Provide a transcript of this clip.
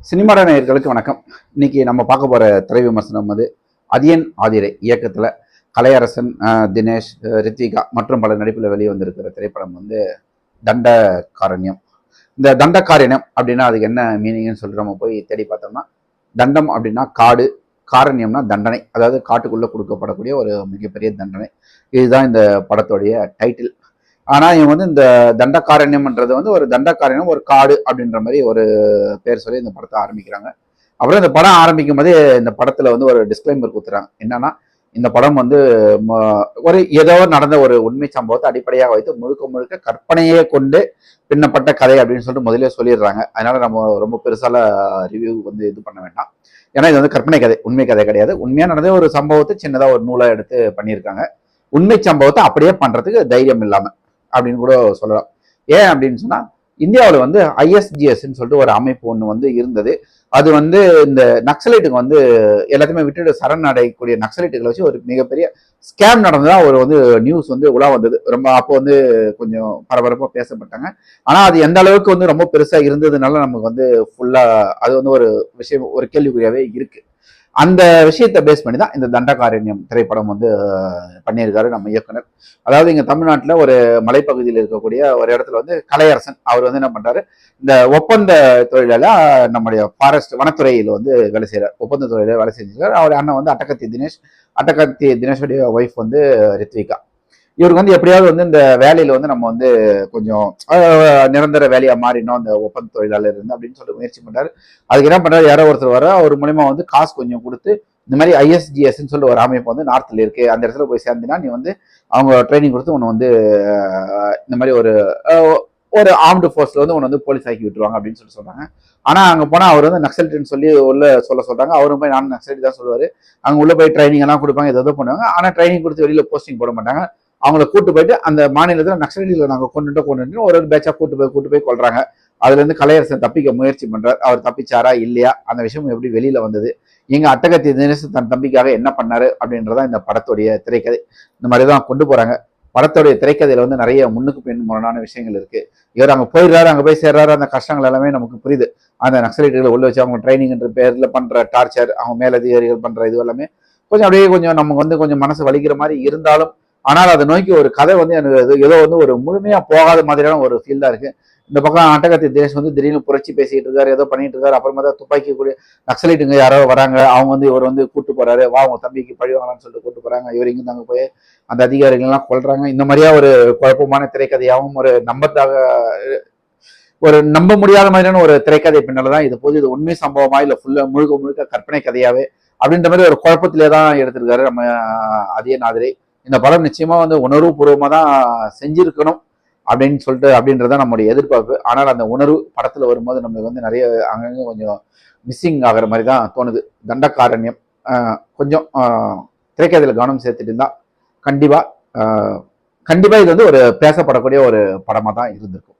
சினிமாட நேயர்களுக்கு வணக்கம். இன்னைக்கு நம்ம பார்க்க போற திரை விமர்சனம் வந்து அதியன் ஆதிரை இயக்கத்துல கலையரசன், தினேஷ், ரித்திகா மற்றும் பல நடிப்பில் வெளியே வந்திருக்கிற திரைப்படம் வந்து தண்டகாரண்யம். இந்த தண்டகாரண்யம் அப்படின்னா அதுக்கு என்ன மீனிங்னு சொல்லிட்டு நம்ம போய் தேடி பார்த்தோம்னா, தண்டம் அப்படின்னா காடு, காரண்யம்னா தண்டனை, அதாவது காட்டுக்குள்ள கொடுக்கப்படக்கூடிய ஒரு மிகப்பெரிய தண்டனை. இதுதான் இந்த படத்துடைய டைட்டில். ஆனா இவங்க வந்து இந்த தண்டகாரண்யம்ன்றது வந்து ஒரு தண்டகாரண்யம் ஒரு காடு அப்படின்ற மாதிரி ஒரு பேர் சொல்லி இந்த படத்தை ஆரம்பிக்கிறாங்க. அப்புறம் இந்த படம் ஆரம்பிக்கும் போதே இந்த படத்துல வந்து ஒரு டிஸ்கிளைமர் கொடுத்துறாங்க. என்னன்னா, இந்த படம் வந்து ஒரு ஏதோ நடந்த ஒரு உண்மை சம்பவத்தை அடிப்படையாக வைத்து முழுக்க முழுக்க கற்பனையே கொண்டு பின்னப்பட்ட கதை அப்படின்னு சொல்லிட்டு முதலே சொல்லிடுறாங்க. அதனால நம்ம ரொம்ப பெருசால ரிவ்யூ வந்து இது பண்ண வேண்டாம். ஏன்னா இது வந்து கற்பனை கதை, உண்மை கதை கிடையாது. உண்மையா நடந்த ஒரு சம்பவத்தை சின்னதா ஒரு நூலா எடுத்து பண்ணியிருக்காங்க. உண்மை சம்பவத்தை அப்படியே பண்றதுக்கு தைரியம் இல்லாம அப்படின்னு கூட சொல்லலாம். ஏன் அப்படின்னு சொன்னா, இந்தியாவில் வந்து ஐஎஸ்ஜிஎஸ்ன்னு சொல்லிட்டு ஒரு அமைப்பு ஒன்று வந்து இருந்தது. அது வந்து இந்த நக்சலைட்டுக்கு வந்து எல்லாத்தையுமே விட்டுட்டு சரணடையக்கூடிய நக்சலைட்டுகளை வச்சு ஒரு மிகப்பெரிய ஸ்கேம் நடந்ததா ஒரு வந்து நியூஸ் வந்து உலா வந்தது. ரொம்ப அப்போ வந்து கொஞ்சம் பரபரப்பாக பேசப்பட்டாங்க. ஆனால் அது எந்த அளவுக்கு வந்து ரொம்ப பெருசா இருந்ததுனால நமக்கு வந்து ஃபுல்லா அது வந்து ஒரு விஷயம், ஒரு கேள்விக்குறியாவே இருக்கு. அந்த விஷயத்தை பேஸ் பண்ணி தான் இந்த தண்டகாரண்யம் திரைப்படம் வந்து பண்ணியிருக்காரு நம்ம இயக்குனர். அதாவது இங்க தமிழ்நாட்டில் ஒரு மலைப்பகுதியில் இருக்கக்கூடிய ஒரு இடத்துல வந்து கலையரசன் அவர் வந்து என்ன பண்றாரு, இந்த ஒப்பந்த தொழிலாள நம்முடைய ஃபாரஸ்ட் வனத்துறையில் வந்து வேலை செய்யறார். ஒப்பந்த தொழில வேலை செஞ்சிருக்காரு. அவர் அண்ணன் வந்து அட்டகத்தி தினேஷுடைய ஒய்ஃப் வந்து ரித்விகா. இவருக்கு வந்து எப்படியாவது வந்து இந்த வேலையில வந்து நம்ம வந்து கொஞ்சம் நிரந்தர வேலையா மாறினோம் அந்த ஒப்பந்த தொழிலாளர் இருந்து அப்படின்னு சொல்லிட்டு முயற்சி பண்றாரு. அதுக்கு என்ன பண்றாரு, யாரோ ஒருத்தர் வர அவர் மூலியமா வந்து காசு கொஞ்சம் கொடுத்து இந்த மாதிரி ஐஎஸ்ஜிஎஸ்ன்னு சொல்லி ஒரு அமைப்பு வந்து நார்த்ல இருக்கு, அந்த இடத்துல போய் சேர்ந்தினா நீ வந்து அவங்க ட்ரைனிங் கொடுத்து உன்னை வந்து இந்த மாதிரி ஒரு ஒரு ஆர்ம்டு ஃபோர்ஸ்ல வந்து உன்னை வந்து போலீஸ் ஆக்கி விட்டுருவாங்க அப்படின்னு சொல்லி சொல்றாங்க. ஆனா அங்க போனா அவர் வந்து நக்சலைட்னு சொல்லி உள்ள சொல்றாங்க. அவரும் போய் நான் நக்சலைட் தான் சொல்லுவாரு. அங்க உள்ள போய் ட்ரைனிங் எல்லாம் கொடுப்பாங்க, ஏதோ பண்ணுவாங்க. ஆனா ட்ரைனிங் கொடுத்து வெளியில போஸ்டிங் போட மாட்டாங்க. அவங்கள கூட்டு போயிட்டு அந்த மாநிலத்தில் நக்சலைட்ல நாங்கள் கொண்டுட்டு ஒரு பேட்சா கூட்டு போய் கொள்றாங்க. அதுல இருந்து கலையரசன் தப்பிக்க முயற்சி பண்றாரு. அவர் தப்பிச்சாரா இல்லையா, அந்த விஷயம் எப்படி வெளியில வந்தது, எங்க அட்டகத்தி தினேஷ் தன் தம்பிக்காக என்ன பண்ணாரு அப்படின்றதான் இந்த படத்துடைய திரைக்கதை. இந்த மாதிரிதான் கொண்டு போறாங்க. படத்துடைய திரைக்கதையில வந்து நிறைய முன்னுக்கு பின் முரணான விஷயங்கள் இருக்கு. இவர் அங்க போயிடுறாரு, அங்க போய் சேர்றாரு, அந்த கஷ்டங்கள் எல்லாமே நமக்கு புரியுது. அந்த நக்சலைட்டுகளை உள்ள வச்சு அவங்க ட்ரைனிங்ன்ற பேர்ல பண்ற டார்ச்சர், அவங்க மேலதிகாரிகள் பண்ற இது எல்லாமே கொஞ்சம் அப்படியே கொஞ்சம் நமக்கு வந்து கொஞ்சம் மனசு வலிக்கிற மாதிரி இருந்தாலும், ஆனால் அதை நோக்கி ஒரு கதை வந்து எனக்கு ஏதோ வந்து ஒரு முழுமையா போகாத மாதிரியான ஒரு ஃபீல் தான் இருக்கு. இந்த பக்கம் அட்டகத்தி தேஷ் வந்து திடீர்னு புரட்சி பேசிட்டு இருக்காரு, ஏதோ பண்ணிட்டு இருக்காரு. அப்புறமா தான் துப்பாக்கி கூடிய நக்சலைட்டுங்க யாரோ வராங்க, அவங்க வந்து இவர் வந்து கூட்டு போறாரு, வா உங்க தம்பிக்கு பழி வாங்கலாம்னு சொல்லிட்டு கூட்டு போறாங்க. இவர் இங்க தாங்க போய் அந்த அதிகாரிகள் எல்லாம் கொள்றாங்க. இந்த மாதிரியா ஒரு குழப்பமான திரைக்கதையாகவும் ஒரு நம்ப முடியாத மாதிரியான ஒரு திரைக்கதை பின்னால தான் இது போது இது உண்மை சம்பவமா இல்ல ஃபுல்லா முழுக்க முழுக்க கற்பனை கதையாவே அப்படின்ற மாதிரி ஒரு குழப்பத்திலே தான் எடுத்திருக்காரு நம்ம அதியன் ஆதிரை. இந்த படம் நிச்சயமா வந்து உணர்வு பூர்வமா தான் செஞ்சிருக்கணும் அப்படின்னு சொல்லிட்டு அப்படின்றத நம்முடைய எதிர்பார்ப்பு. ஆனால் அந்த உணர்வு படத்துல வரும்போது நம்மளுக்கு வந்து நிறைய அங்கங்க கொஞ்சம் மிஸ்ஸிங் ஆகிற மாதிரி தான் தோணுது. தண்டகாரண்யம் கொஞ்சம் திரைக்கதையில கவனம் சேர்த்துட்டு இருந்தா கண்டிப்பா கண்டிப்பா இது வந்து ஒரு பேசப்படக்கூடிய ஒரு படமா தான் இருந்திருக்கும்.